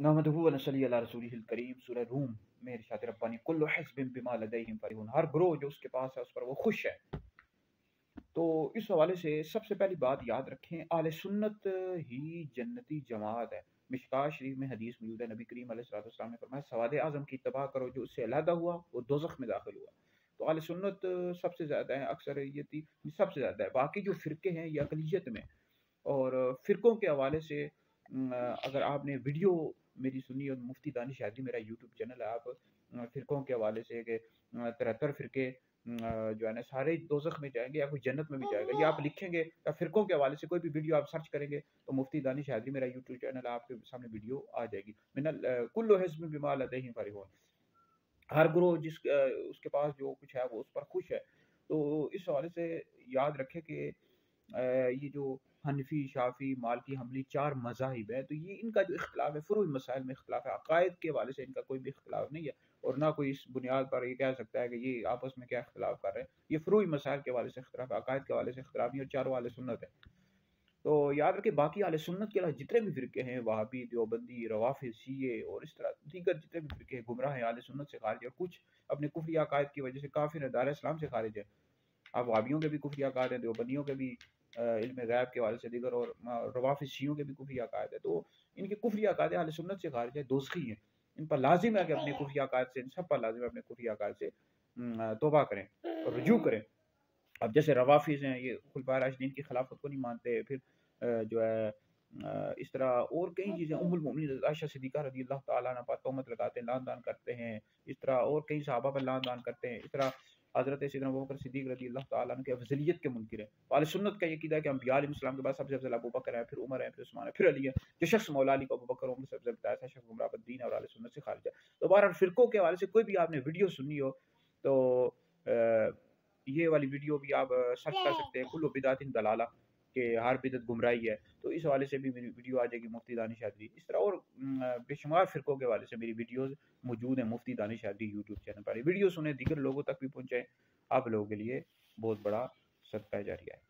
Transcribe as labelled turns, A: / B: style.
A: नहमदुहु व नसल्ली अला रसूलिहिल करीम। सूरह रूम में इरशाद रब्बानी कुल्लु हिज़्बिन बिमा लदैहिम फरिहून, हर ग्रोह जो उसके पास है उस पर वो खुश है। तो इस हवाले से सबसे पहली बात याद रखें, आले सुन्नत ही जन्नती जमात है। मिशकात शरीफ में हदीस मौजूद है, नबी करीम अलैहिस्सलाम ने फरमाया सवाद आज़म की इत्तबा करो, जो उससे अलहदा हुआ वो दोज़ख में दाखिल हुआ। तो आले सुन्नत सबसे ज़्यादा है, अक्सरियती सबसे ज़्यादा है। बाकी जो फ़िरके हैं ये अक़लियत में। और फ़िरक़ों के हवाले से अगर आपने वीडियो मेरी सुनी, और मुफ्ती दानिश हैदरी मेरा यूट्यूब चैनल है, आप फ़िरक़ों के हवाले से कि 73 फ़िरके जो है ना सारे दोज़ख में जाएंगे या कोई जन्नत में भी जाएगा, ये आप लिखेंगे या फ़िरक़ों के हवाले से कोई भी वीडियो आप सर्च करेंगे तो मुफ्ती दानिश हैदरी मेरा यूट्यूब चैनल है, आपके सामने वीडियो आ जाएगी। मिनल कुल्लु हिज़्बिन बिमा लदैहिम फरिहून, हर ग्रोह उसके पास जो कुछ है वो उस पर खुश है। तो इस हवाले से याद रखें कि ये जो हनफी, शाफी, मालिकी, हम्बली 4 मज़ाहिब है, तो ये इनका जो इख्तिलाफ़ है फ़ुरूई मसाइल में इख्तिलाफ़ है, अक़ायद के हवाले से इनका कोई भी इख्तिलाफ़ नहीं है। और ना कोई इस बुनियाद पर ये कह सकता है कि ये आपस में क्या इख्तिलाफ़ कर रहे हैं। ये फ़ुरूई मसाइल के हवाले से इख्तिलाफ़ है, अक़ायद के हवाले से इख्तिलाफ़ नहीं, और चारों अहले सुन्नत है। तो याद रखें बाकी अहले सुन्नत के अलावा जितने भी फ़िरके हैं, वहाबी, देवबंदी, रवाफ़िज़, शिये और इस तरह दीगर जितने भी फ़िरके हैं, गुमराह हैं, अहले सुन्नत से खारिज है, और कुछ अपने कुफ़री अक़ायद की वजह से काफ़िर हैं, दायरा इस्लाम से खारिज है। अब वहाबियों के भी कुफ़री अक़ायद हैं, देवबंदियों के भी इल्म गैब के हवाले से दीगर, और रवाफ़िज़ शियों के भी कुफ़री अक़ायद है। तो इनके कुफ़री अक़ायद अहले सुन्नत से खारिज है, दोज़खी हैं। इन पर लाज़िम है कि अपने कुफ़री अक़ायद से, इन सब पर लाज़िम है अपने कुफ़री अक़ायद से तौबा करें और रुजू करें। अब जैसे रवाफ़िज़ हैं, ये खुलफाए राशिदीन की खिलाफत को नहीं मानते, फिर जो है इस तरह और कई चीज़ें, उम्मुल मोमिनीन आयशा सिद्दीक़ा रज़ियल्लाहु तआला अन्हा पर तोहमत लगाते हैं, लान तान करते हैं, इस तरह और कई सहाबा पर लान तान करते हैं, इस तरह हज़रत सैयदना अबू बकर सिद्दीक़ रज़ियल्लाहु तआला अन्हु की अफ़ज़लियत के मुनकिर हैं। अहले सुन्नत का ये अक़ीदा है कि अंबिया अलैहिस्सलाम के बाद सबसे अफ़ज़ल अबू बकर है, फिर उमर है, फिर उस्मान है, फिर अली है। जो शख़्स मौला अली को अबू बकर उमर से अफ़ज़ल बताया, ऐसा शख़्स गुमराह बद्दीन है और अहले सुन्नत से खारिज है। तो बहरहाल फ़िरक़ों के हवाले से कोई भी आपने वीडियो सुनी हो तो ये वाली वीडियो भी आप सर्च कर सकते हैं, कुल्लु बिदअतिन दलाला, कि हर बिदअत गुमराही है। तो इस हवाले से भी मेरी वीडियो आ जाएगी, मुफ्ती दानिश हैदरी। इस तरह और बेशुमार फ़िरक़ों के हवाले से मेरी वीडियोज़ मौजूद हैं मुफ्ती दानिश हैदरी यूट्यूब चैनल पर। ये वीडियो सुनें, दीगर लोगों तक भी पहुँचाएँ, आप लोगों के लिए बहुत बड़ा सदका जारिया है।